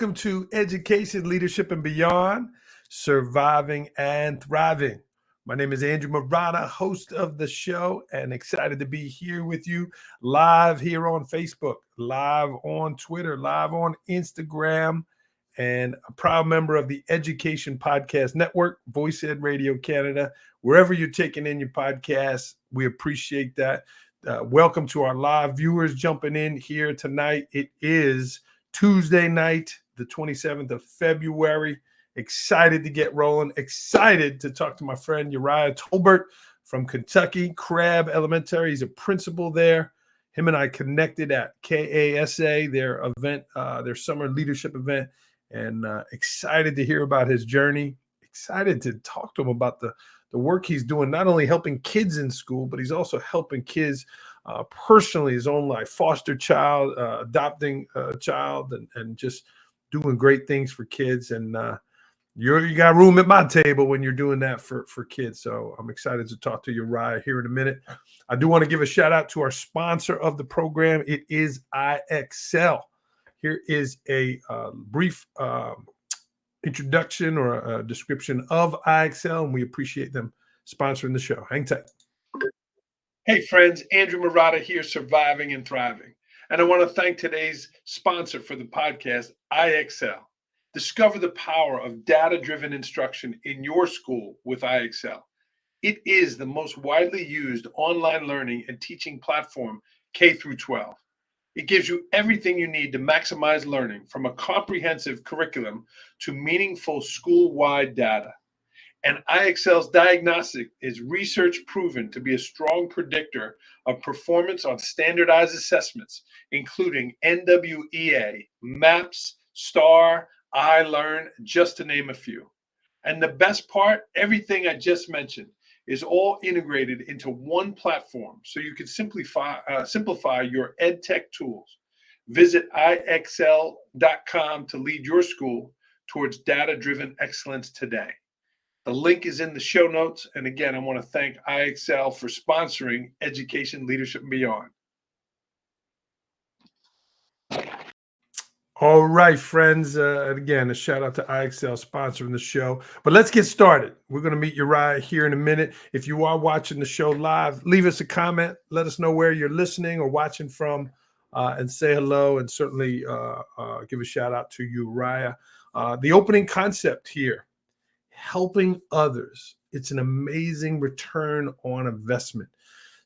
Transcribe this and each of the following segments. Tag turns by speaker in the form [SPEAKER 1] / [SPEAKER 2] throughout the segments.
[SPEAKER 1] welcome to Education, Leadership, and Beyond, Surviving and Thriving. My name is Andrew Murata, host of the show, and excited to be here with you live here on Facebook, live on Twitter, live on Instagram, and a proud member of the Education Podcast Network, Voice Ed Radio Canada. Wherever you're taking in your podcasts, we appreciate that. Welcome to our live viewers jumping in here tonight. It is Tuesday night, the 27th of February. Excited to get rolling. Excited to talk to my friend Uriah Tolbert from Kentucky, Crabbe Elementary. He's a principal there. Him and I connected at KASA, their event, their summer leadership event, and excited to hear about his journey. Excited to talk to him about the work he's doing, not only helping kids in school, but he's also helping kids personally, his own life, foster child, adopting a child, and just doing great things for kids. And you got room at my table when you're doing that for kids. So I'm excited to talk to Uriah here in a minute. I do want to give a shout out to our sponsor of the program. It is IXL. Here is a brief introduction or a description of IXL, and we appreciate them sponsoring the show. Hang tight. Hey friends, Andrew Murata here, Surviving and Thriving. And I want to thank today's sponsor for the podcast, IXL. Discover the power of data-driven instruction in your school with IXL. It is the most widely used online learning and teaching platform K through 12. It gives you everything you need to maximize learning, from a comprehensive curriculum to meaningful school-wide data. And IXL's diagnostic is research proven to be a strong predictor of performance on standardized assessments, including NWEA, MAPS, STAR, iLearn, just to name a few. And the best part, everything I just mentioned is all integrated into one platform, so you can simplify your EdTech tools. Visit IXL.com to lead your school towards data-driven excellence today. The link is in the show notes. And again, I want to thank IXL for sponsoring Education, Leadership, and Beyond. All right, friends. Again, a shout out to IXL sponsoring the show. But let's get started. We're going to meet Uriah here in a minute. If you are watching the show live, leave us a comment. Let us know where you're listening or watching from, and say hello, and certainly give a shout out to Uriah. The opening concept here, helping others. It's an amazing return on investment.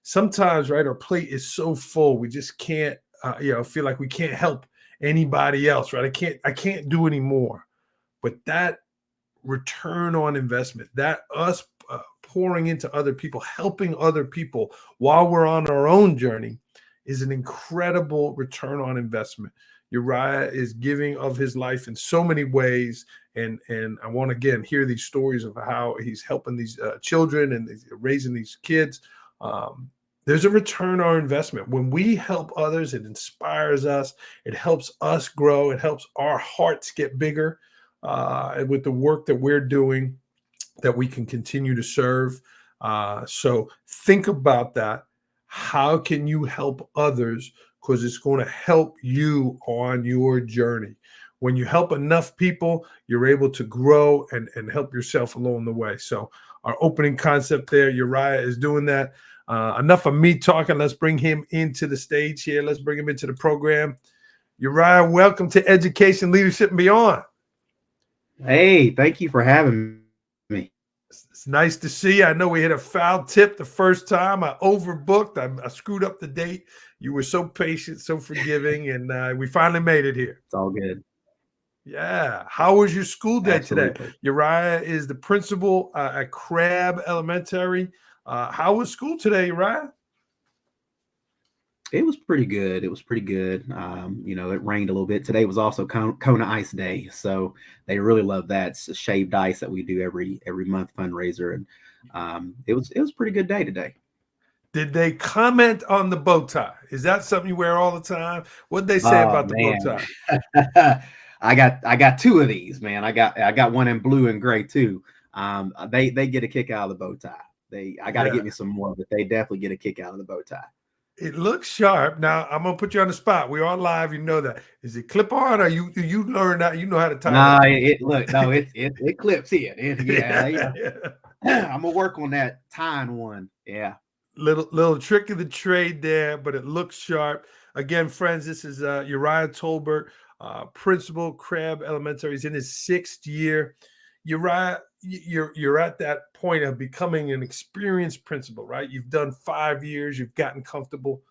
[SPEAKER 1] Sometimes, right, our plate is so full, we just can't, feel like we can't help anybody else, right? I can't do any more. But that return on investment, that us pouring into other people, helping other people while we're on our own journey, is an incredible return on investment. Uriah is giving of his life in so many ways. And I want to, again, hear these stories of how he's helping these children and raising these kids. There's a return on our investment. When we help others, it inspires us. It helps us grow. It helps our hearts get bigger. And with the work that we're doing, that we can continue to serve. So think about that. How can you help others? Because it's going to help you on your journey. When you help enough people, you're able to grow and help yourself along the way. So our opening concept there, Uriah is doing that. Enough of me talking. Let's bring him into the stage here. Let's bring him into the program. Uriah, welcome to Education, Leadership, and Beyond.
[SPEAKER 2] Hey, thank you for having me.
[SPEAKER 1] It's nice to see you. I know we hit a foul tip the first time. I overbooked. I screwed up the date. You were so patient, so forgiving, and we finally made it here.
[SPEAKER 2] It's all good.
[SPEAKER 1] Yeah. How was your school day
[SPEAKER 2] Absolutely.
[SPEAKER 1] today? Uriah is the principal at Crabbe Elementary. How was school today, Uriah?
[SPEAKER 2] It was pretty good. It rained a little bit. Today was also Kona Ice Day, so they really love that. It's a shaved ice that we do every month fundraiser, and it was a pretty good day today.
[SPEAKER 1] Did they comment on the bow tie? Is that something you wear all the time? What'd they say about the bow
[SPEAKER 2] tie? I got two of these, man. I got one in blue and gray too. They get a kick out of the bow tie. I got to get me some more, but they definitely get a kick out of the bow tie.
[SPEAKER 1] It looks sharp. Now I'm gonna put you on the spot. We're on live. You know that. Is it clip on, or you learn that? You know how to tie
[SPEAKER 2] Nah,
[SPEAKER 1] that?
[SPEAKER 2] it clips in.
[SPEAKER 1] Yeah.
[SPEAKER 2] I'm gonna work on that tying one. Yeah.
[SPEAKER 1] Little trick of the trade there, but it looks sharp. Again, friends, this is Uriah Tolbert, principal, Crabbe Elementary. He's in his 6th year. Uriah, you're at that point of becoming an experienced principal, right? You've done 5 years. You've gotten comfortable.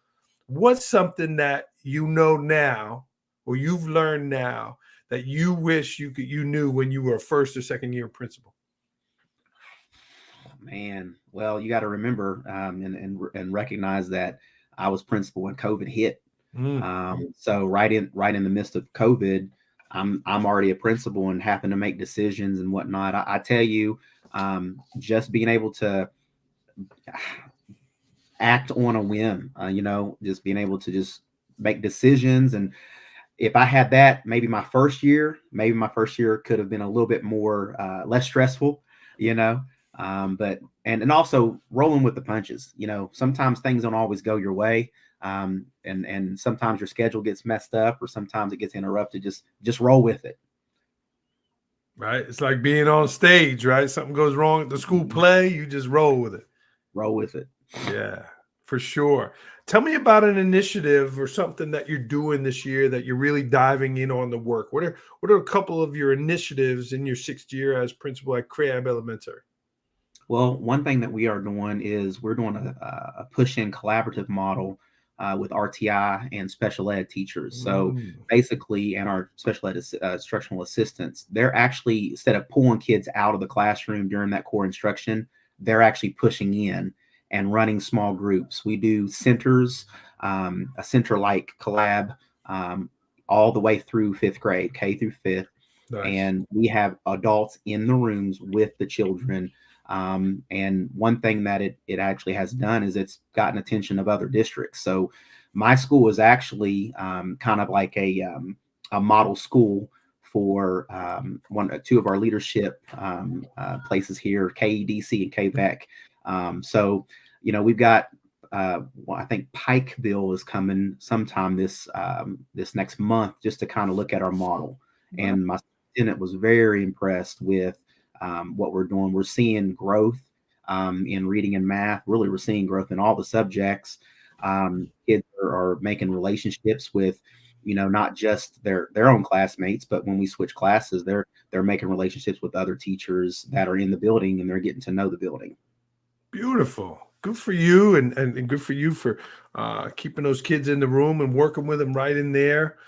[SPEAKER 1] What's something that you know now, or you've learned now, that you wish you knew when you were a 1st or 2nd year principal?
[SPEAKER 2] Man, well, you got to remember and recognize that I was principal when COVID hit. So right in the midst of COVID, I'm already a principal and having to make decisions and whatnot. I tell you, just being able to act on a whim, just being able to just make decisions. And if I had that, maybe my first year could have been a little bit more less stressful, you know. But and also rolling with the punches. Sometimes things don't always go your way, and sometimes your schedule gets messed up, or sometimes it gets interrupted. Just roll with it.
[SPEAKER 1] Right, it's like being on stage, right? Something goes wrong at the school play, you just roll with it.
[SPEAKER 2] Roll with it.
[SPEAKER 1] Yeah, for sure. Tell me about an initiative or something that you're doing this year that you're really diving in on the work. What are a couple of your initiatives in your 6th year as principal at Crabbe Elementary?
[SPEAKER 2] Well, one thing that we are doing is we're doing a push-in collaborative model with RTI and special ed teachers. So basically, and our special ed instructional assistants, they're actually, instead of pulling kids out of the classroom during that core instruction, they're actually pushing in and running small groups. We do centers, a center-like collab, all the way through 5th grade, K through 5th. Nice. And we have adults in the rooms with the children. And one thing that it actually has done is it's gotten attention of other districts. So my school is actually kind of like a model school for two of our leadership places here, KEDC and KVEC. So we've got I think Pikeville is coming sometime this next month, just to kind of look at our model. Wow. And my superintendent was very impressed with what we're doing. We're seeing growth in reading and math. Really, we're seeing growth in all the subjects. Kids are making relationships with, not just their own classmates, but when we switch classes, they're making relationships with other teachers that are in the building, and they're getting to know the building.
[SPEAKER 1] Beautiful. Good for you, and good for you for keeping those kids in the room and working with them right in there.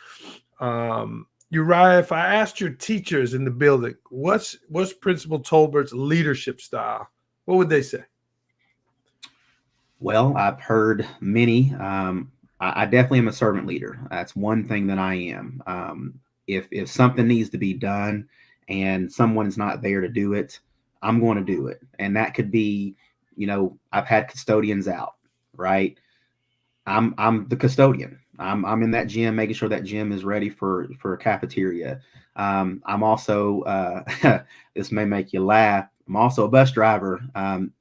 [SPEAKER 1] Uriah, if I asked your teachers in the building, what's Principal Tolbert's leadership style, what would they say?
[SPEAKER 2] Well, I've heard many. I definitely am a servant leader. That's one thing that I am. If something needs to be done and someone's not there to do it, I'm going to do it. And that could be, I've had custodians out, right? I'm the custodian. I'm in that gym, making sure that gym is ready for a cafeteria. I'm also, this may make you laugh, I'm also a bus driver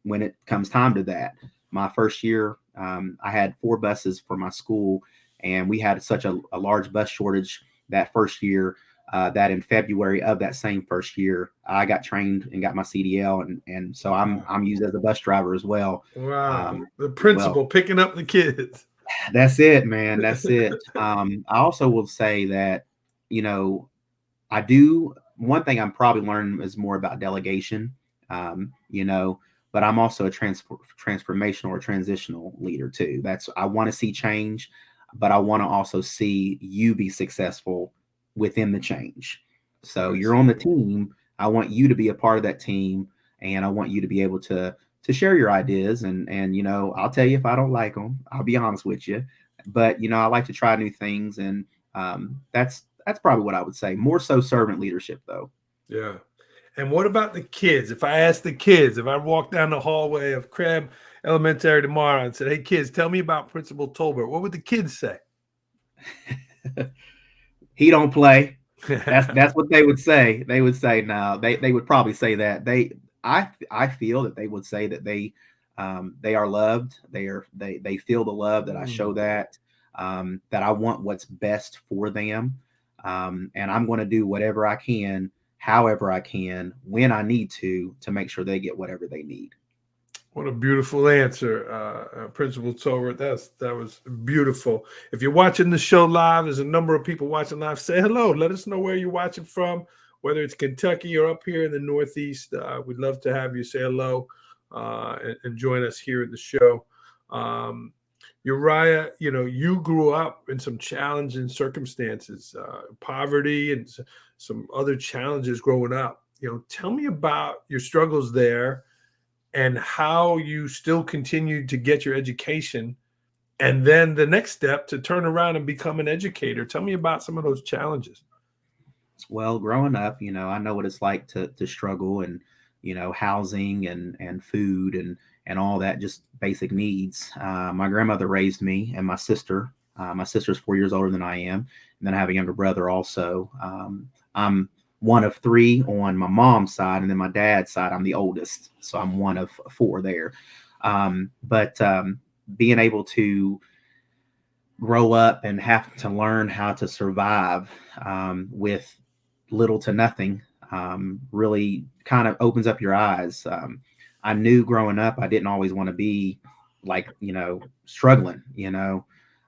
[SPEAKER 2] when it comes time to that. My first year, I had 4 buses for my school, and we had such a large bus shortage that first year that in February of that same first year, I got trained and got my CDL, and so I'm used as a bus driver as well.
[SPEAKER 1] Wow, the principal picking up the kids.
[SPEAKER 2] That's it, man. That's it. I also will say that, I do, one thing I'm probably learning is more about delegation, but I'm also a transformational or transitional leader too. I want to see change, but I want to also see you be successful within the change. So you're on the team. I want you to be a part of that team, and I want you to be able to share your ideas. And I'll tell you if I don't like them. I'll be honest with you. But I like to try new things, and that's probably what I would say. More so servant leadership, though.
[SPEAKER 1] Yeah. And what about the kids? If I ask the kids, if I walk down the hallway of Crabbe Elementary tomorrow and said, "Hey, kids, tell me about Principal Tolbert," what would the kids say?
[SPEAKER 2] He don't play. That's what they would say. They would say no. They would probably say that. I feel that they would say that they They are loved. They feel the love that I show, that I want what's best for them. And I'm going to do whatever I can, however I can, when I need to make sure they get whatever they need.
[SPEAKER 1] What a beautiful answer, Principal Tolbert. That was beautiful. If you're watching the show live, there's a number of people watching live. Say hello. Let us know where you're watching from, whether it's Kentucky or up here in the Northeast. We'd love to have you say hello and join us here at the show. Uriah, you grew up in some challenging circumstances, poverty and some other challenges growing up. Tell me about your struggles there and how you still continued to get your education, and then the next step to turn around and become an educator. Tell me about some of those challenges.
[SPEAKER 2] Well, growing up, I know what it's like to struggle, and housing and food and all that, just basic needs. My grandmother raised me and my sister. My sister's 4 years older than I am, and then I have a younger brother also. I'm one of three on my mom's side, and then my dad's side, I'm the oldest, so I'm one of four there. But being able to grow up and have to learn how to survive with little to nothing really kind of opens up your eyes. I knew growing up I didn't always want to be like, struggling,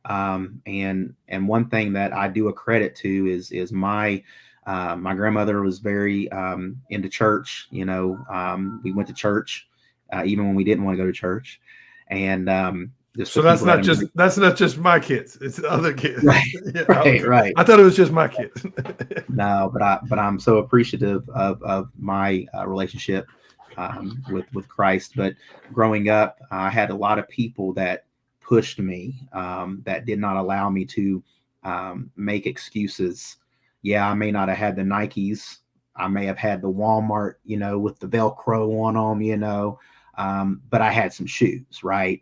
[SPEAKER 2] and one thing that I do a credit to is my grandmother was very into church. We went to church even when we didn't want to go to church, and
[SPEAKER 1] so that's not just my kids; it's the other kids.
[SPEAKER 2] Right,
[SPEAKER 1] Yeah,
[SPEAKER 2] right.
[SPEAKER 1] I thought it was just my kids.
[SPEAKER 2] No, but I'm so appreciative of my relationship with Christ. But growing up, I had a lot of people that pushed me, that did not allow me to make excuses. Yeah, I may not have had the Nikes. I may have had the Walmart, with the Velcro on them, but I had some shoes, right?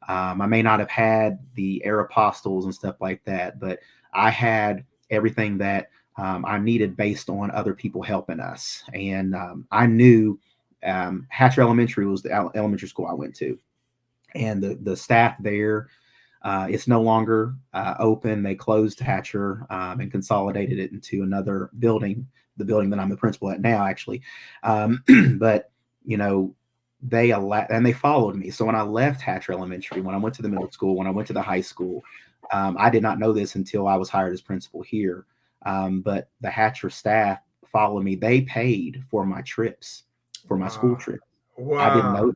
[SPEAKER 2] I may not have had the Aeropostales and stuff like that, but I had everything that I needed based on other people helping us. And I knew Hatcher Elementary was the elementary school I went to, and the staff there, it's no longer open. They closed Hatcher and consolidated it into another building, the building that I'm the principal at now, actually. But they followed me. So when I left Hatcher Elementary, when I went to the middle school, when I went to the high school, I did not know this until I was hired as principal here. But the Hatcher staff followed me. They paid for my trips, for my school trip.
[SPEAKER 1] Wow.
[SPEAKER 2] I didn't know.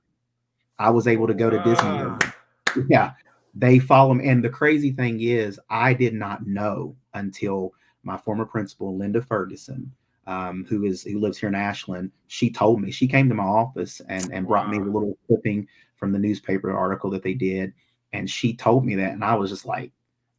[SPEAKER 2] I was able to go to Disney. Yeah, they follow me. And the crazy thing is, I did not know until my former principal, Linda Ferguson, who lives here in Ashland. She told me. She came to my office and brought me a little clipping from the newspaper article that they did, and she told me that, and I was just like,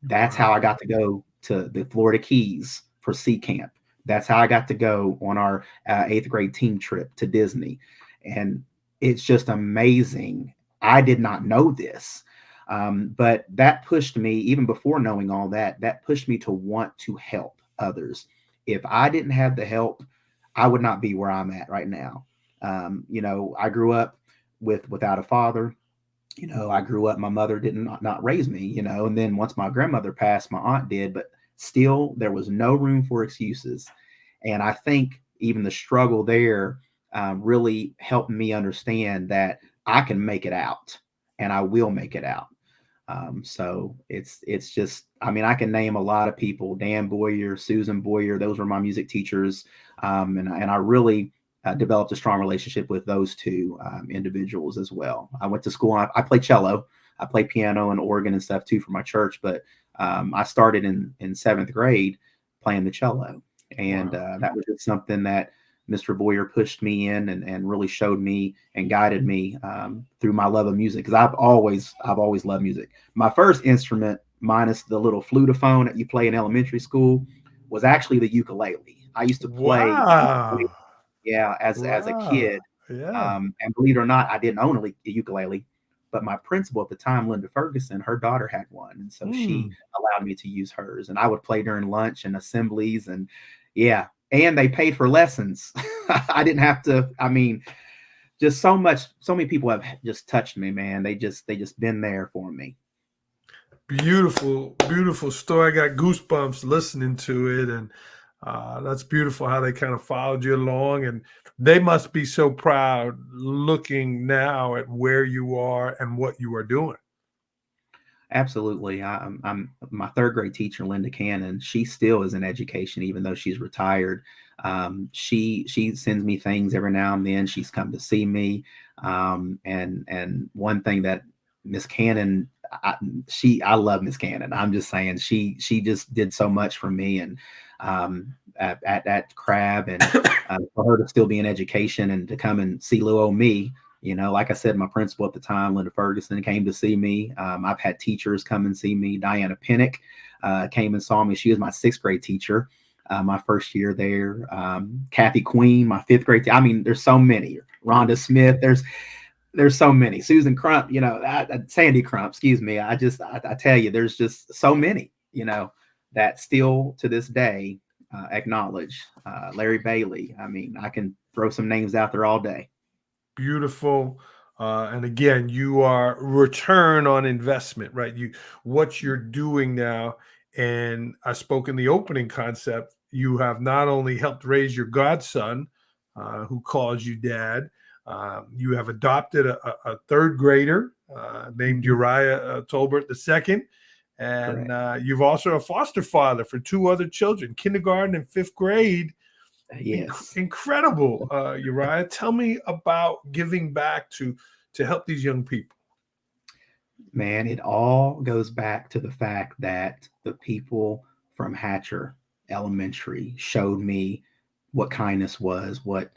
[SPEAKER 2] that's how I got to go to the Florida Keys for Sea Camp. That's how I got to go on our 8th grade team trip to Disney. And it's just amazing. I did not know this. But that pushed me, even before knowing all that pushed me to want to help others. If I didn't have the help, I would not be where I'm at right now. I grew up without a father. I grew up, my mother did not raise me, and then once my grandmother passed, my aunt did, but still there was no room for excuses. And I think even the struggle there really helped me understand that I can make it out, and I will make it out. So it's just, I can name a lot of people: Dan Boyer, Susan Boyer. Those were my music teachers. And I really developed a strong relationship with those two individuals as well. I went to school. I play cello. I play piano and organ and stuff too for my church. But I started in 7th grade playing the cello. And that was just something that Mr. Boyer pushed me in and really showed me and guided me through my love of music, because I've always loved music. My first instrument, minus the little flutophone that you play in elementary school, was actually the ukulele. I used to play, as a kid.
[SPEAKER 1] Yeah.
[SPEAKER 2] And believe it or not, I didn't own a ukulele, but my principal at the time, Linda Ferguson, her daughter had one, and so she allowed me to use hers, and I would play during lunch and assemblies, and and they paid for lessons. I didn't have to. just so many people have just touched me, man. They just been there for me.
[SPEAKER 1] Beautiful, beautiful story. I got goosebumps listening to it, and that's beautiful how they kind of followed you along, and they must be so proud looking now at where you are and what you are doing.
[SPEAKER 2] Absolutely. I'm my third grade teacher, Linda Cannon. She still is in education, even though she's retired. She sends me things every now and then. She's come to see me. And one thing that Miss Cannon, I love Miss Cannon. I'm just saying she just did so much for me, and at Crabbe, and for her to still be in education and to come and see little old me. Like I said, my principal at the time, Linda Ferguson, came to see me. I've had teachers come and see me. Diana Pinnock came and saw me. She was my sixth grade teacher, my first year there. Kathy Queen, my fifth grade. I mean, there's so many. Rhonda Smith. There's so many. Susan Crump. Sandy Crump. Excuse me. I tell you, there's just so many. That still to this day acknowledge. Larry Bailey. I mean, I can throw some names out there all day.
[SPEAKER 1] Beautiful. And again, you are return on investment, right? What you're doing now, and I spoke in the opening concept, you have not only helped raise your godson, who calls you dad, you have adopted a third grader named Uriah Tolbert II. And you've also a foster father for two other children, kindergarten and fifth grade.
[SPEAKER 2] Yes.
[SPEAKER 1] Incredible, Uriah. Tell me about giving back to help these young people.
[SPEAKER 2] Man, it all goes back to the fact that the people from Hatcher Elementary showed me what kindness was, what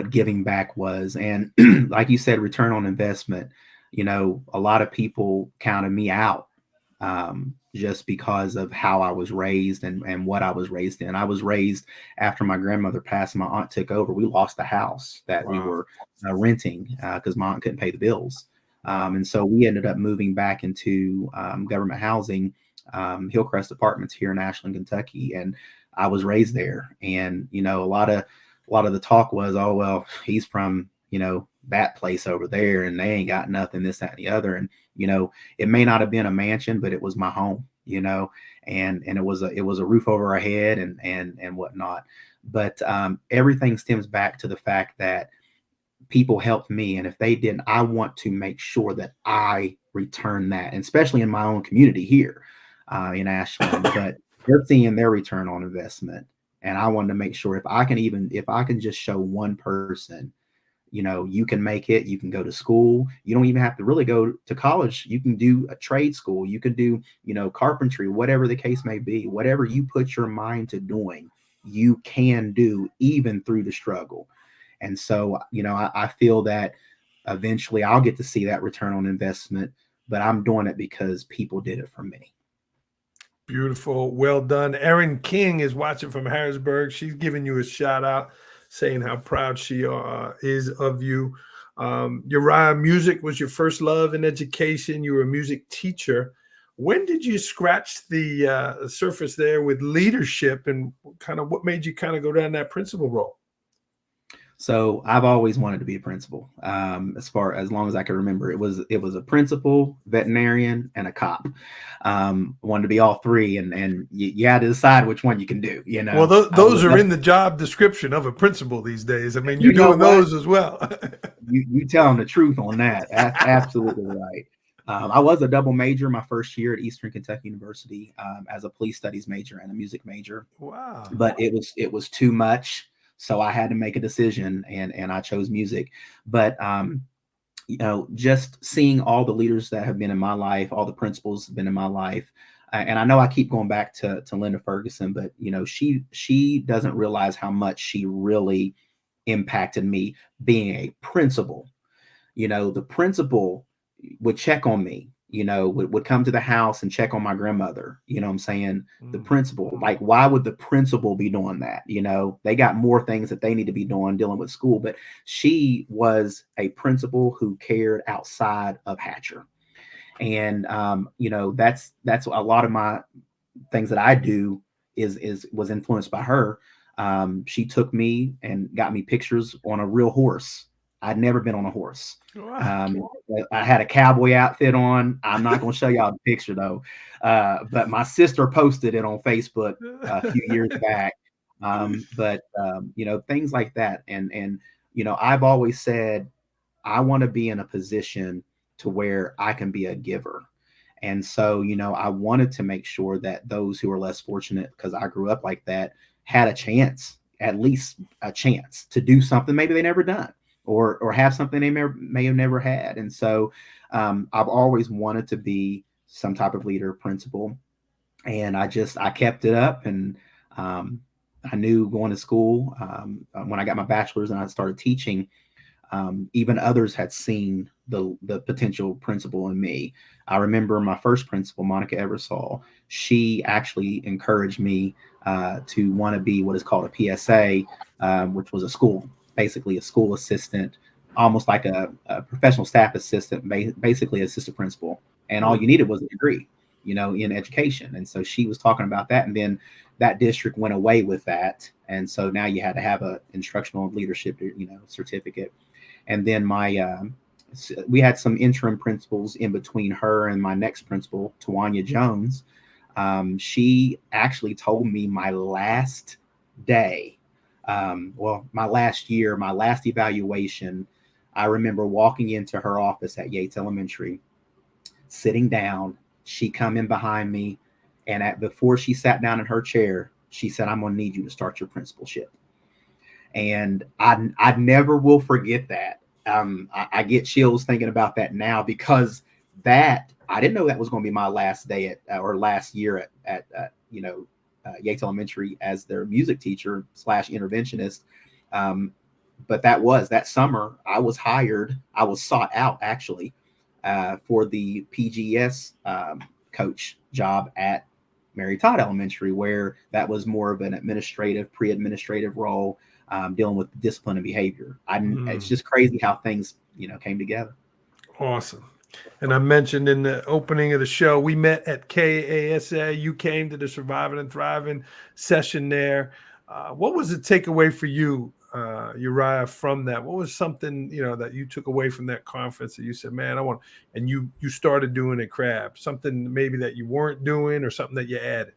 [SPEAKER 2] giving back was. And like you said, return on investment. A lot of people counted me out just because of how I was raised and what I was raised in. I was raised after my grandmother passed and my aunt took over. We lost the house that we were renting because my aunt couldn't pay the bills. And so we ended up moving back into government housing, Hillcrest Apartments here in Ashland, Kentucky. And I was raised there. And, a lot of the talk was, oh, well, he's from, that place over there and they ain't got nothing, this, that, and the other. And, it may not have been a mansion, but it was my home, and it was a roof over our head and whatnot. But everything stems back to the fact that people helped me. And if they didn't, I want to make sure that I return that, and especially in my own community here in Ashland, but they're seeing their return on investment. And I wanted to make sure if I can just show one person, you can make it, you can go to school. You don't even have to really go to college. You can do a trade school. You can do, carpentry, whatever the case may be, whatever you put your mind to doing, you can do even through the struggle. And so, I feel that eventually I'll get to see that return on investment, but I'm doing it because people did it for me.
[SPEAKER 1] Beautiful. Well done. Erin King is watching from Harrisburg. She's giving you a shout out, saying how proud she is of you. Uriah, music was your first love in education. You were a music teacher. When did you scratch the surface there with leadership, and kind of what made you kind of go down that principal role?
[SPEAKER 2] So I've always wanted to be a principal. As long as I can remember, it was a principal, veterinarian, and a cop. Wanted to be all three, and you had to decide which one you can do.
[SPEAKER 1] Well, those are in the job description of a principal these days. I mean, you're doing those as well.
[SPEAKER 2] you tell them the truth on that. That's absolutely right. I was a double major my first year at Eastern Kentucky University as a police studies major and a music major.
[SPEAKER 1] Wow!
[SPEAKER 2] But it was too much. So I had to make a decision, and I chose music. But, just seeing all the leaders that have been in my life, all the principals have been in my life. And I know I keep going back to Linda Ferguson, but, she doesn't realize how much she really impacted me being a principal. The principal would check on me, would come to the house and check on my grandmother. You know what I'm saying? The principal, like, why would the principal be doing that? They got more things that they need to be doing dealing with school, but she was a principal who cared outside of Hatcher. And, that's a lot of my things that I do was influenced by her. She took me and got me pictures on a real horse. I'd never been on a horse.
[SPEAKER 1] Wow.
[SPEAKER 2] I had a cowboy outfit on. I'm not going to show y'all the picture though, but my sister posted it on Facebook a few years back. You know, things like that, and you know, I've always said I want to be in a position to where I can be a giver. And so, you know, I wanted to make sure that those who are less fortunate, because I grew up like that, had a chance, at least a chance to do something maybe they never done, or have something they may have never had. And so I've always wanted to be some type of leader, principal. And I kept it up. And I knew going to school, when I got my bachelor's and I started teaching, even others had seen the potential principal in me. I remember my first principal, Monica Eversole. She actually encouraged me to want to be what is called a PSA, which was basically a school assistant, almost like a professional staff assistant, basically assistant principal. And all you needed was a degree, you know, in education. And so she was talking about that, and then that district went away with that, and so now you had to have a instructional leadership, you know, certificate. And then we had some interim principals in between her and my next principal, Tawanya Jones. She actually told me my last day, my last year, my last evaluation. I remember walking into her office at Yates Elementary, sitting down. She come in behind me, and before she sat down in her chair, she said, "I'm going to need you to start your principalship." And I never will forget that. I get chills thinking about that now, because that I didn't know that was going to be my last day or last year at Yates Elementary as their music teacher / interventionist. But that summer I was hired. I was sought out actually for the PGS coach job at Mary Todd Elementary, where that was more of an pre-administrative role, dealing with discipline and behavior. It's just crazy how things, you know, came together.
[SPEAKER 1] Awesome. And I mentioned in the opening of the show, we met at KASA. You came to the Surviving and Thriving session there. What was the takeaway for you, Uriah, from that? What was something, you know, that you took away from that conference that you said, man, I want, and you started doing at Crabbe, something maybe that you weren't doing or something that you added?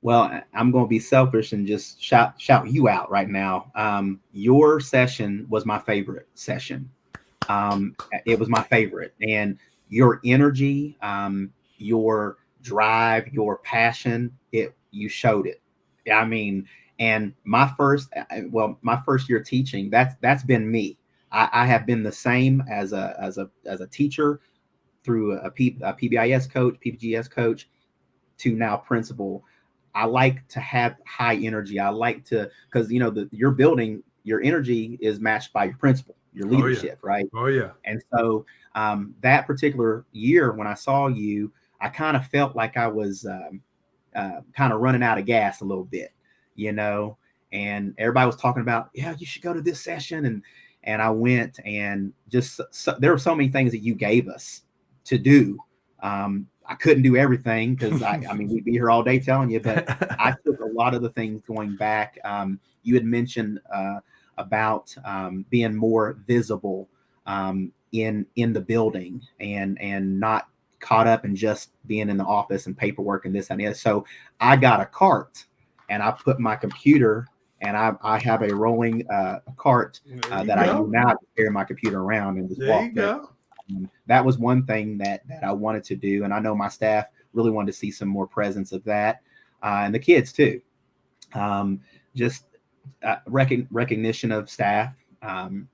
[SPEAKER 2] Well, I'm going to be selfish and just shout you out right now. Your session was my favorite session. It was my favorite, and your energy, your drive, your passion, you showed it. I mean, and my first year teaching, that's been me. I have been the same as a teacher through a PBIS coach, PBGS coach, to now principal. I like to have high energy. I like to, because you know your building, your energy is matched by your principal, your leadership, right?
[SPEAKER 1] Oh yeah.
[SPEAKER 2] And so that particular year when I saw you, I kind of felt like I was kind of running out of gas a little bit, you know. And everybody was talking about, yeah, you should go to this session, and I went, and just there were so many things that you gave us to do. I couldn't do everything because I mean, we'd be here all day telling you, but I took a lot of the things going back. You had mentioned about being more visible in the building, and not caught up in just being in the office and paperwork and this and that. So I got a cart, and I put my computer, and I have a rolling cart that I use now to carry my computer around and just walk there. That was one thing that I wanted to do. And I know my staff really wanted to see some more presence of that. And the kids too. Just recognition of staff,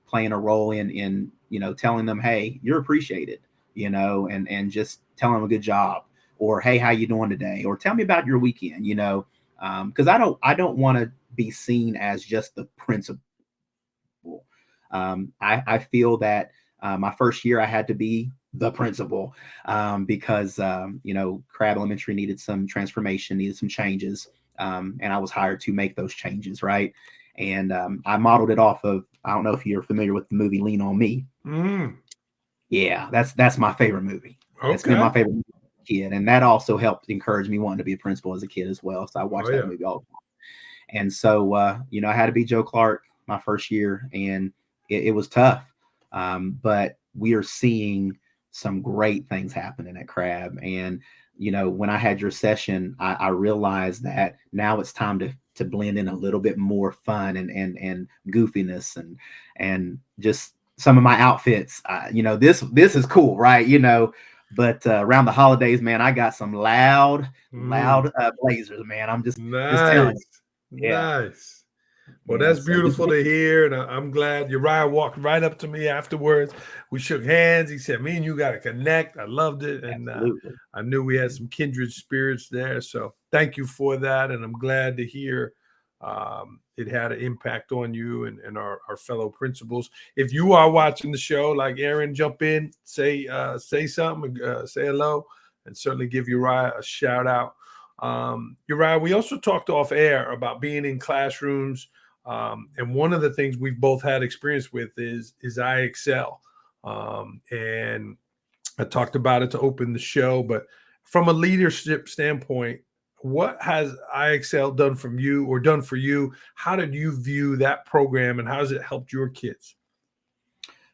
[SPEAKER 2] playing a role in, you know, telling them, hey, you're appreciated, you know, and just telling them a good job, or, hey, how you doing today? Or tell me about your weekend, you know, because I don't want to be seen as just the principal. I feel that my first year I had to be the principal because, you know, Crabbe Elementary needed some transformation, needed some changes. And I was hired to make those changes, right? And I modeled it off of, I don't know if you're familiar with the movie Lean on Me. Yeah, that's my favorite movie. Okay. It's been my favorite movie as a kid. And that also helped encourage me wanting to be a principal as a kid as well. So I watched that movie all the time. And so, you know, I had to be Joe Clark my first year, and it was tough. But we are seeing some great things happening at Crabbe. And, you know, when I had your session, I realized that now it's time to blend in a little bit more fun and goofiness and just some of my outfits. You know, this is cool, right? You know, but around the holidays, man, I got some loud blazers, man. I'm just telling you.
[SPEAKER 1] Nice.
[SPEAKER 2] Yeah.
[SPEAKER 1] Nice. Well,
[SPEAKER 2] Yeah.
[SPEAKER 1] that's
[SPEAKER 2] So just
[SPEAKER 1] beautiful to hear, and I'm glad Uriah walked right up to me afterwards. We shook hands. He said, "Me and you got to connect." I loved it, and
[SPEAKER 2] absolutely.
[SPEAKER 1] I knew we had some kindred spirits there. So thank you for that, and I'm glad to hear it had an impact on you and our fellow principals. If you are watching the show, like Aaron, jump in, say something, say hello, and certainly give Uriah a shout out. Uriah, we also talked off air about being in classrooms. And one of the things we've both had experience with is IXL. And I talked about it to open the show, but from a leadership standpoint, what has IXL done from you or done for you? How did you view that program and how has it helped your kids?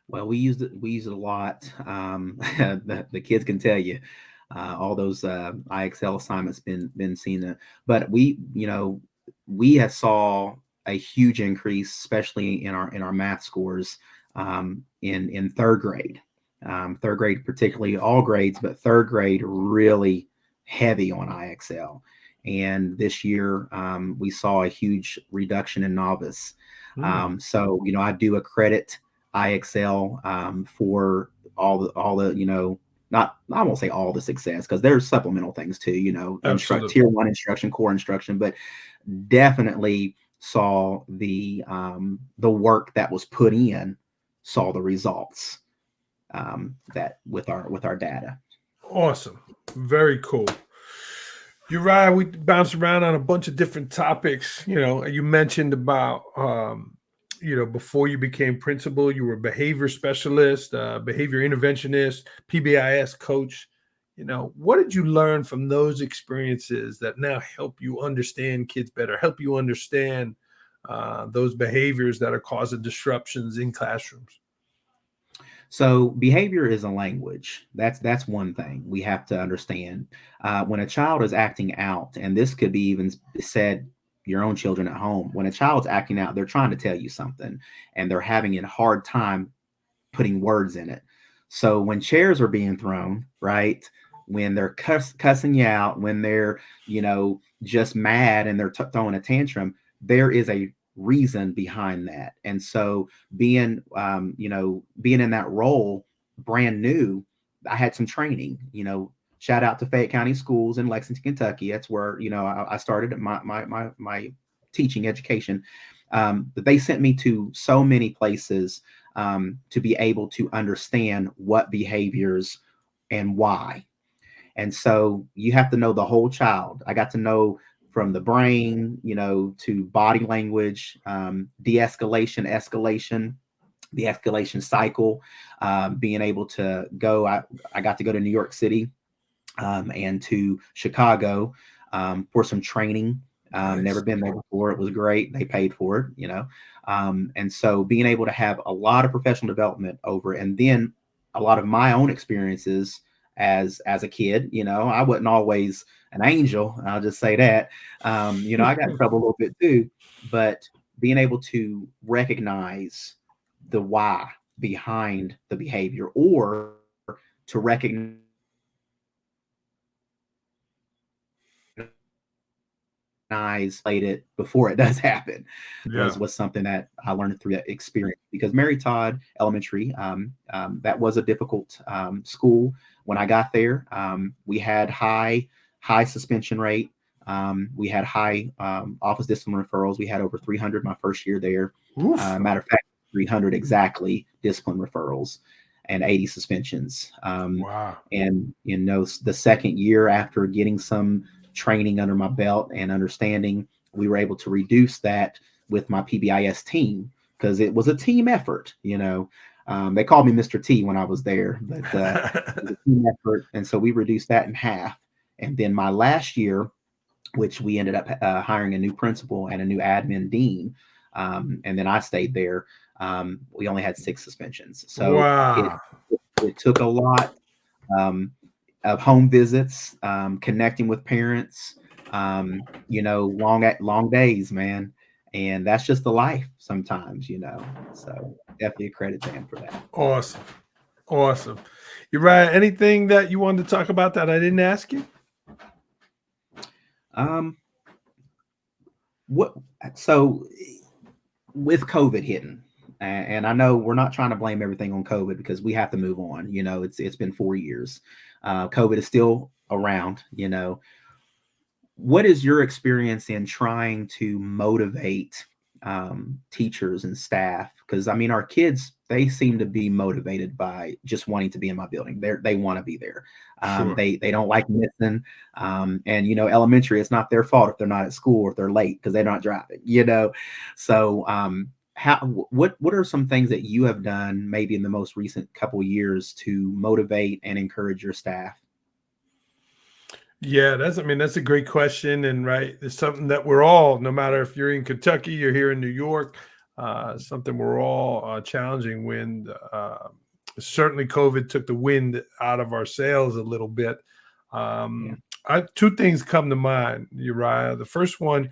[SPEAKER 2] Well, we used it a lot. The kids can tell you all those IXL assignments been seen. But we have saw a huge increase, especially in our math scores in third grade. Third grade, particularly all grades, but third grade really heavy on IXL. And this year we saw a huge reduction in novice. So I do accredit IXL for all the not, I won't say all the success because there's supplemental things too, tier 1 instruction, core instruction, but definitely saw the work that was put in, saw the results that with our data.
[SPEAKER 1] Awesome. Very cool. Uriah, we bounced around on a bunch of different topics. You mentioned about before you became principal, you were a behavior specialist, behavior interventionist, PBIS coach. What did you learn from those experiences that now help you understand kids better, help you understand those behaviors that are causing disruptions in classrooms?
[SPEAKER 2] So behavior is a language. That's one thing we have to understand. When a child is acting out, and this could be even said your own children at home, when a child's acting out, they're trying to tell you something and they're having a hard time putting words in it. So when chairs are being thrown, right, when they're cussing you out, when they're, just mad and they're throwing a tantrum, there is a reason behind that. And so being in that role brand new, I had some training, shout out to Fayette County Schools in Lexington, Kentucky. That's where, I started my teaching education. But they sent me to so many places to be able to understand what behaviors and why. And so you have to know the whole child. I got to know from the brain, to body language, de-escalation, escalation, the escalation cycle, being able to go. I got to go to New York City and to Chicago for some training.
[SPEAKER 1] Nice.
[SPEAKER 2] Never been there before. It was great. They paid for it, and so being able to have a lot of professional development over, and then a lot of my own experiences as a kid. I wasn't always an angel. I'll just say that. I got in trouble a little bit too, but being able to recognize the why behind the behavior, or to recognize it before it does happen, was something that I learned through that experience. Because Mary Todd Elementary, that was a difficult school when I got there. We had high suspension rate. We had high office discipline referrals. We had over 300 my first year there. Matter of fact, 300 exactly discipline referrals and 80 suspensions.
[SPEAKER 1] Wow.
[SPEAKER 2] And the second year, after getting some training under my belt and understanding, we were able to reduce that with my PBIS team, because it was a team effort. They called me Mr. T when I was there, but it was a team effort. And so we reduced that in half. And then my last year, which we ended up hiring a new principal and a new admin dean, and then I stayed there. we only had 6 suspensions. So
[SPEAKER 1] Wow.
[SPEAKER 2] it took a lot um, of home visits, connecting with parents, long days, man. And that's just the life sometimes. So definitely a credit to him for that.
[SPEAKER 1] Awesome. Awesome. Uriah, anything that you wanted to talk about that I didn't ask you?
[SPEAKER 2] Um, what so with COVID hitting, and I know we're not trying to blame everything on COVID because we have to move on. It's been 4 years. COVID is still around. What is your experience in trying to motivate teachers and staff? Because I mean, our kids, they seem to be motivated by just wanting to be in my building. They want to be there.
[SPEAKER 1] Sure.
[SPEAKER 2] They don't like missing. And elementary, it's not their fault if they're not at school or if they're late because they're not driving. So what are some things that you have done maybe in the most recent couple of years to motivate and encourage your staff?
[SPEAKER 1] Yeah, that's a great question. And right, it's something that we're all, no matter if you're in Kentucky, you're here in New York, something we're all challenging when certainly COVID took the wind out of our sails a little bit.
[SPEAKER 2] Yeah.
[SPEAKER 1] Two things come to mind, Uriah. The first one,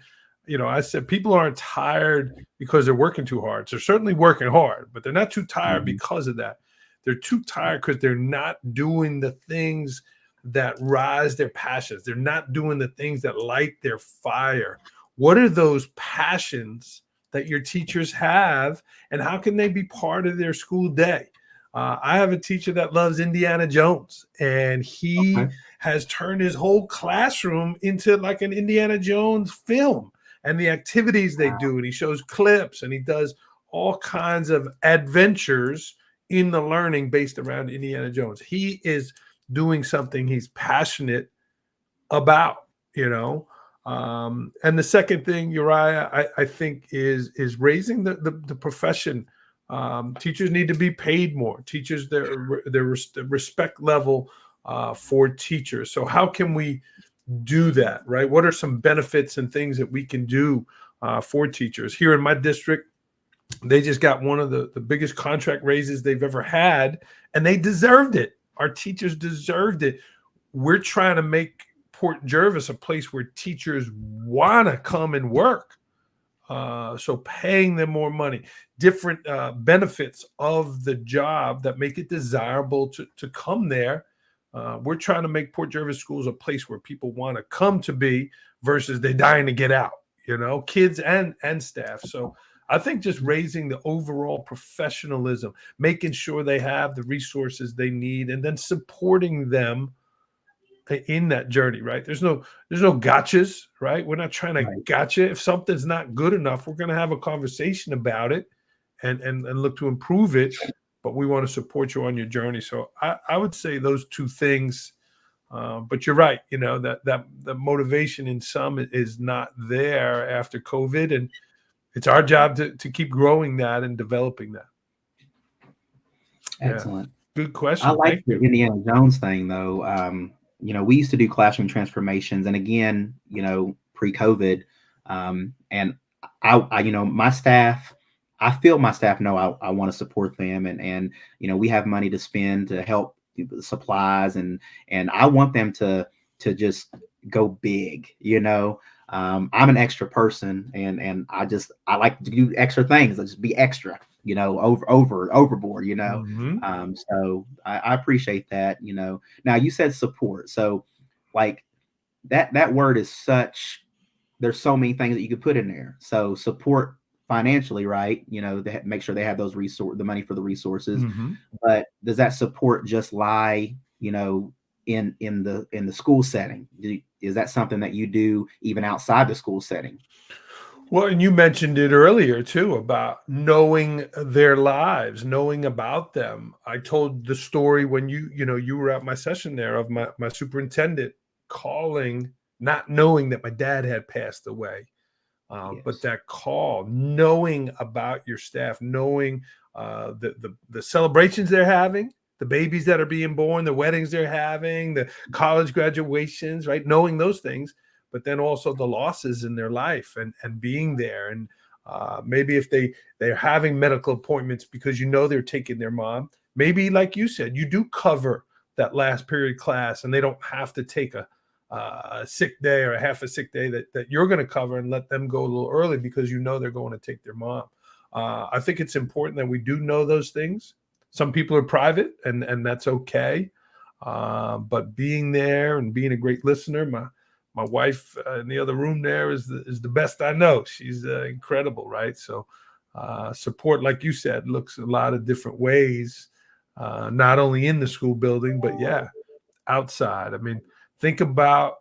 [SPEAKER 1] I said people aren't tired because they're working too hard. So they're certainly working hard, but they're not too tired
[SPEAKER 2] Mhm.
[SPEAKER 1] because of that. They're too tired because they're not doing the things that rise their passions. They're not doing the things that light their fire. What are those passions that your teachers have, and how can they be part of their school day? I have a teacher that loves Indiana Jones, and he
[SPEAKER 2] Okay.
[SPEAKER 1] has turned his whole classroom into like an Indiana Jones film and the activities they do. And he shows clips and he does all kinds of adventures in the learning based around Indiana Jones. He is doing something he's passionate about, and the second thing, Uriah, I think is raising the profession. Teachers need to be paid more. Teachers, their respect level for teachers. So how can we do that, right? What are some benefits and things that we can do for teachers? Here in my district, they just got one of the biggest contract raises they've ever had, and they deserved it. Our teachers deserved it. We're trying to make Port Jervis a place where teachers want to come and work. So paying them more money, different benefits of the job that make it desirable to come there. We're trying to make Port Jervis schools a place where people want to come to be versus they're dying to get out, kids and staff. So I think just raising the overall professionalism, making sure they have the resources they need, and then supporting them in that journey, right? There's no gotchas, right? We're not trying to
[SPEAKER 2] Right.
[SPEAKER 1] gotcha. If something's not good enough, we're going to have a conversation about it and look to improve it. But we want to support you on your journey. So I would say those two things. But you're right. That the motivation in some is not there after COVID, and it's our job to keep growing that and developing that. Yeah,
[SPEAKER 2] Excellent.
[SPEAKER 1] good
[SPEAKER 2] I
[SPEAKER 1] question.
[SPEAKER 2] like
[SPEAKER 1] Thank
[SPEAKER 2] the
[SPEAKER 1] you.
[SPEAKER 2] Indiana Jones thing though. We used to do classroom transformations, and again, pre-COVID, and my staff. I feel my staff know I want to support them, and we have money to spend to help supplies, and I want them to just go big. I'm an extra person, and I like to do extra things. I just be extra, overboard.
[SPEAKER 1] Mhm.
[SPEAKER 2] So I appreciate that. Now you said support, so like that word is such. There's so many things that you could put in there. So support financially, right? They make sure they have the money for the resources.
[SPEAKER 1] Mhm.
[SPEAKER 2] But does that support just lie, in the school setting? Is that something that you do even outside the school setting?
[SPEAKER 1] Well, and you mentioned it earlier too about knowing their lives, knowing about them. I told the story when you were at my session there of my superintendent calling, not knowing that my dad had passed away. But
[SPEAKER 2] Yes.
[SPEAKER 1] that call, knowing about your staff, knowing the celebrations they're having, the babies that are being born, the weddings they're having, the college graduations, right? Knowing those things, but then also the losses in their life and being there. And Maybe if they're having medical appointments because they're taking their mom. Maybe, like you said, you do cover that last period class, and they don't have to take a sick day or a half a sick day that you're going to cover, and let them go a little early because they're going to take their mom. I think it's important that we do know those things. Some people are private, and that's okay. But being there and being a great listener, my wife in the other room there is the best I know. She's incredible, right? So support, like you said, looks a lot of different ways, not only in the school building, but outside. I mean, think about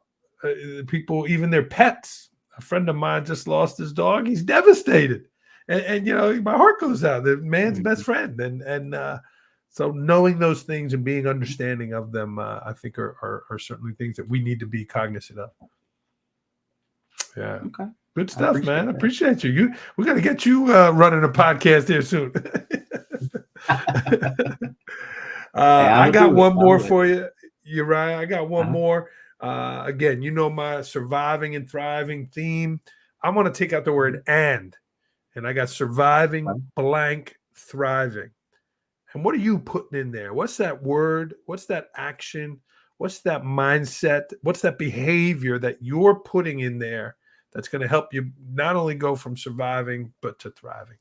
[SPEAKER 1] people, even their pets. A friend of mine just lost his dog. He's devastated. And my heart goes out. The man's best friend. And so knowing those things and being understanding of them, I think are certainly things that we need to be cognizant of. Yeah.
[SPEAKER 2] Okay.
[SPEAKER 1] Good stuff, man. I appreciate you. We got to get you running a podcast here soon. I got one more for you, Uriah. I got one more. Again, my surviving and thriving theme. I want to take out the word and I got surviving blank thriving. And what are you putting in there? What's that word? What's that action? What's that mindset? What's that behavior that you're putting in there that's going to help you not only go from surviving, but to thriving?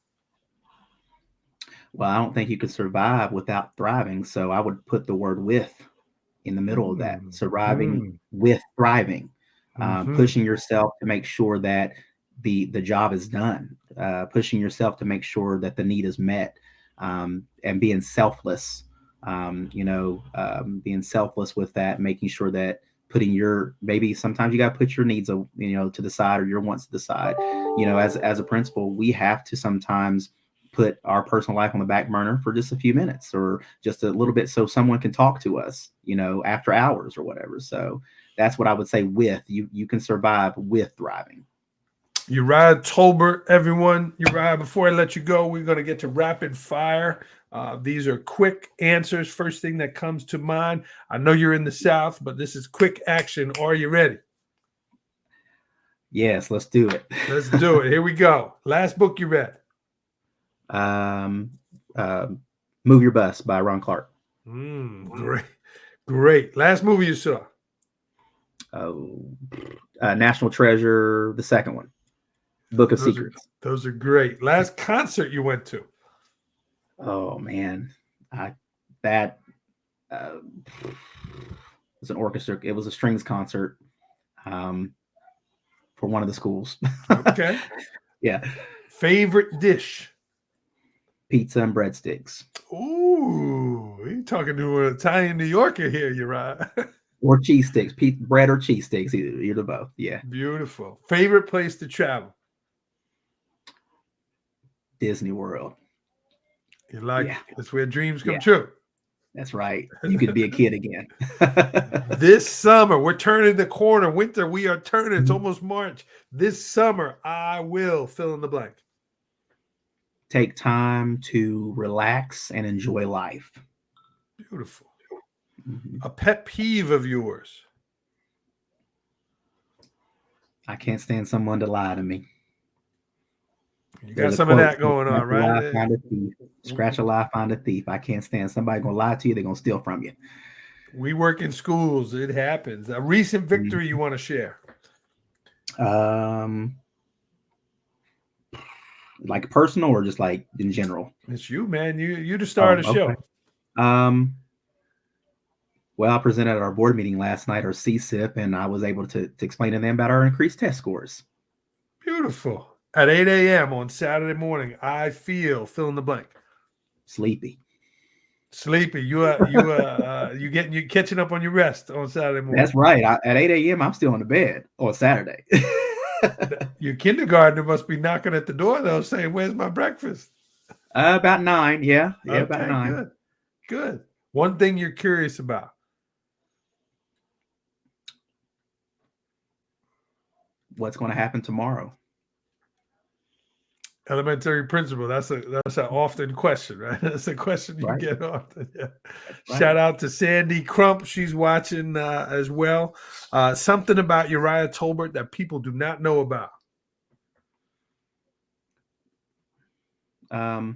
[SPEAKER 2] Well, I don't think you could survive without thriving. So I would put the word with in the middle of that. Surviving with thriving, pushing yourself to make sure that the job is done, pushing yourself to make sure that the need is met, and being selfless, being selfless with that, making sure that maybe sometimes you got to put your needs, to the side, or your wants to the side. As a principal, we have to sometimes put our personal life on the back burner for just a few minutes or just a little bit so someone can talk to us, after hours or whatever. So that's what I would say with you can survive with thriving.
[SPEAKER 1] Uriah Tolbert, everyone. Uriah, before I let you go, we're going to get to rapid fire. These are quick answers. First thing that comes to mind. I know you're in the South, but this is quick action. Are you ready?
[SPEAKER 2] Yes, let's do it.
[SPEAKER 1] Let's do it. Here we go. Last book you read.
[SPEAKER 2] Move Your Bus by Ron Clark.
[SPEAKER 1] Great. Last movie you saw?
[SPEAKER 2] National Treasure, the second one. Book of Secrets.
[SPEAKER 1] Those are great. Last concert you went to?
[SPEAKER 2] Oh man, that was an orchestra. It was a strings concert for one of the schools.
[SPEAKER 1] Okay.
[SPEAKER 2] Yeah.
[SPEAKER 1] Favorite dish?
[SPEAKER 2] Pizza and breadsticks.
[SPEAKER 1] Ooh, you're talking to an Italian New Yorker here, Uriah.
[SPEAKER 2] Or cheese sticks, bread or cheese sticks, either both. Yeah.
[SPEAKER 1] Beautiful. Favorite place to travel?
[SPEAKER 2] Disney World.
[SPEAKER 1] You like it? That's where dreams come true.
[SPEAKER 2] That's right. You could be a kid again.
[SPEAKER 1] This summer, we're turning the corner. Winter, we are turning. It's almost March. This summer, I will fill in the blank.
[SPEAKER 2] Take time to relax and enjoy life.
[SPEAKER 1] Beautiful. A pet peeve of yours?
[SPEAKER 2] I can't stand someone to lie to me.
[SPEAKER 1] You got some of that going on, right?
[SPEAKER 2] Scratch a lie, find a thief. I can't stand somebody going to lie to you. They're going to steal from you.
[SPEAKER 1] We work in schools. It happens. A recent victory you want to share?
[SPEAKER 2] Like personal or just like in general?
[SPEAKER 1] It's you, man. You to start a show.
[SPEAKER 2] Well, I presented at our board meeting last night, our CSIP, and I was able to explain to them about our increased test scores.
[SPEAKER 1] Beautiful. At 8 a.m. on Saturday morning, I feel fill in the blank.
[SPEAKER 2] Sleepy.
[SPEAKER 1] You catching up on your rest on Saturday morning.
[SPEAKER 2] That's right. At 8 a.m. I'm still in the bed on Saturday.
[SPEAKER 1] Your kindergartner must be knocking at the door though, saying, "Where's my breakfast?"
[SPEAKER 2] About 9. Yeah. Okay, about 9.
[SPEAKER 1] Good. One thing you're curious about.
[SPEAKER 2] What's going to happen tomorrow?
[SPEAKER 1] Elementary principal. That's an often question, right? That's a question you get often. Yeah.
[SPEAKER 2] Right.
[SPEAKER 1] Shout out to Sandy Crump. She's watching as well. Something about Uriah Tolbert that people do not know about.
[SPEAKER 2] I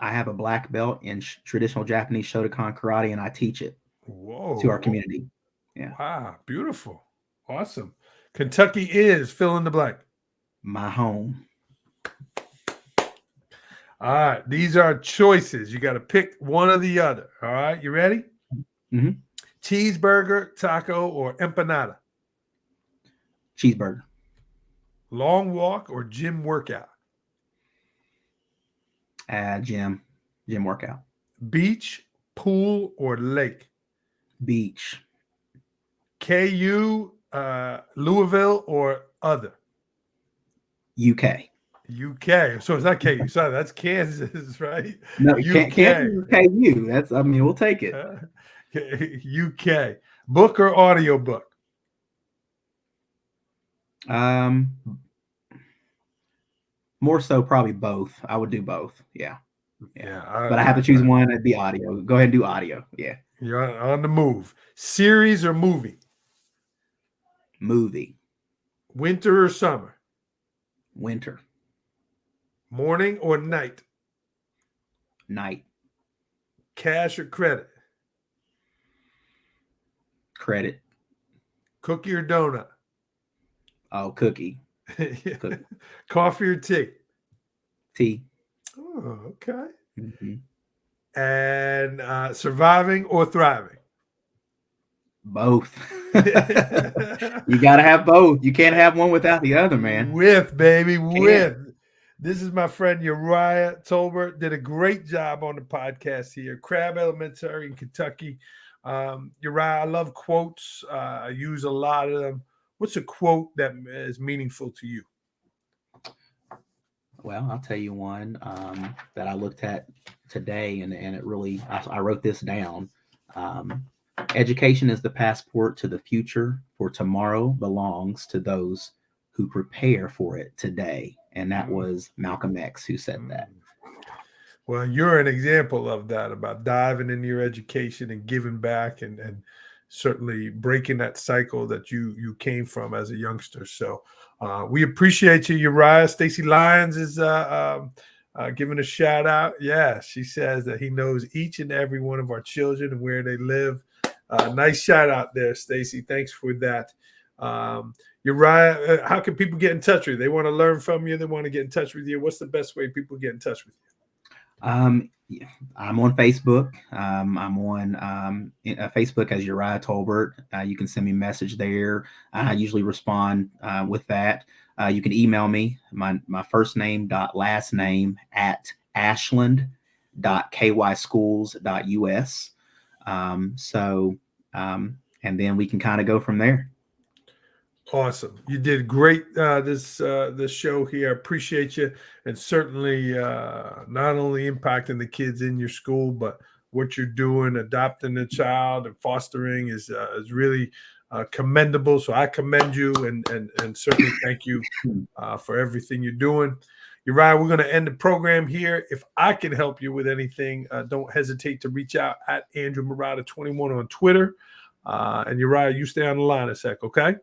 [SPEAKER 2] have a black belt in traditional Japanese Shotokan karate, and I teach it
[SPEAKER 1] Whoa.
[SPEAKER 2] to our community. Yeah.
[SPEAKER 1] Wow. Beautiful. Awesome. Kentucky is fill in the blank.
[SPEAKER 2] My home.
[SPEAKER 1] All right. These are choices. You got to pick one or the other. All right. You ready?
[SPEAKER 2] Mm-hmm.
[SPEAKER 1] Cheeseburger, taco, or empanada?
[SPEAKER 2] Cheeseburger.
[SPEAKER 1] Long walk or gym workout?
[SPEAKER 2] Gym workout.
[SPEAKER 1] Beach, pool, or lake?
[SPEAKER 2] Beach.
[SPEAKER 1] KU, Louisville, or other?
[SPEAKER 2] UK.
[SPEAKER 1] UK. So it's not KU. Sorry, that's Kansas, right?
[SPEAKER 2] No,
[SPEAKER 1] UK.
[SPEAKER 2] Kansas is KU. That's, I mean, we'll take it.
[SPEAKER 1] UK. Book or audio book?
[SPEAKER 2] More so probably both. I would do both. Yeah. But I have to choose one. It'd be audio. Go ahead and do audio. Yeah.
[SPEAKER 1] You're on the move. Series or movie?
[SPEAKER 2] Movie.
[SPEAKER 1] Winter or summer?
[SPEAKER 2] Winter.
[SPEAKER 1] Morning or night?
[SPEAKER 2] Night.
[SPEAKER 1] Cash or credit?
[SPEAKER 2] Credit.
[SPEAKER 1] Cookie or donut?
[SPEAKER 2] Oh, cookie.
[SPEAKER 1] Cookie. Coffee or tea?
[SPEAKER 2] Tea.
[SPEAKER 1] Oh, okay.
[SPEAKER 2] Mm-hmm.
[SPEAKER 1] And surviving or thriving?
[SPEAKER 2] Both. You got to have both. You can't have one without the other, man.
[SPEAKER 1] With, baby, with. This is my friend Uriah Tolbert. Did a great job on the podcast here. Crabbe Elementary in Kentucky. Uriah, I love quotes. I use a lot of them. What's a quote that is meaningful to you?
[SPEAKER 2] Well, I'll tell you one that I looked at today, and it really, I wrote this down. Education is the passport to the future, for tomorrow belongs to those who prepare for it today. And that was Malcolm X who said that.
[SPEAKER 1] Well, you're an example of that, about diving into your education and giving back and certainly breaking that cycle that you came from as a youngster. So we appreciate you, Uriah. Stacy Lyons is giving a shout out. Yeah, she says that he knows each and every one of our children and where they live. Nice shout out there, Stacy. Thanks for that. Uriah, how can people get in touch with you? They want to learn from you. They want to get in touch with you. What's the best way people get in touch with you?
[SPEAKER 2] I'm on Facebook. I'm on Facebook as Uriah Tolbert. You can send me a message there. I usually respond with that. You can email me, my first name dot last name at ashland.kyschools.us. And then we can kind of go from there.
[SPEAKER 1] Awesome. You did great this show here. I appreciate you. And certainly not only impacting the kids in your school, but what you're doing, adopting a child and fostering is really commendable. So I commend you and certainly thank you for everything you're doing. Uriah, we're going to end the program here. If I can help you with anything, don't hesitate to reach out at Andrew Murata 21 on Twitter. And Uriah, you stay on the line a sec, okay?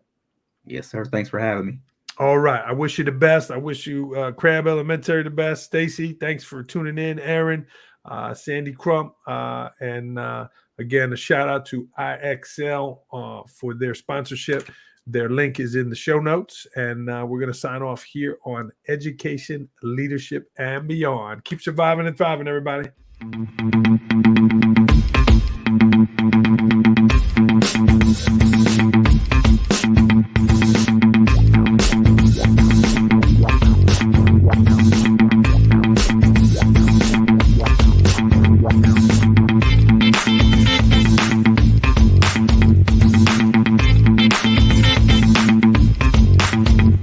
[SPEAKER 2] Yes, sir. Thanks for having me.
[SPEAKER 1] All right. I wish you the best. I wish you Crabbe Elementary the best. Stacy, thanks for tuning in. Aaron, Sandy Crump, and again, a shout out to IXL for their sponsorship. Their link is in the show notes, and we're going to sign off here on Education, Leadership, and Beyond. Keep surviving and thriving, everybody.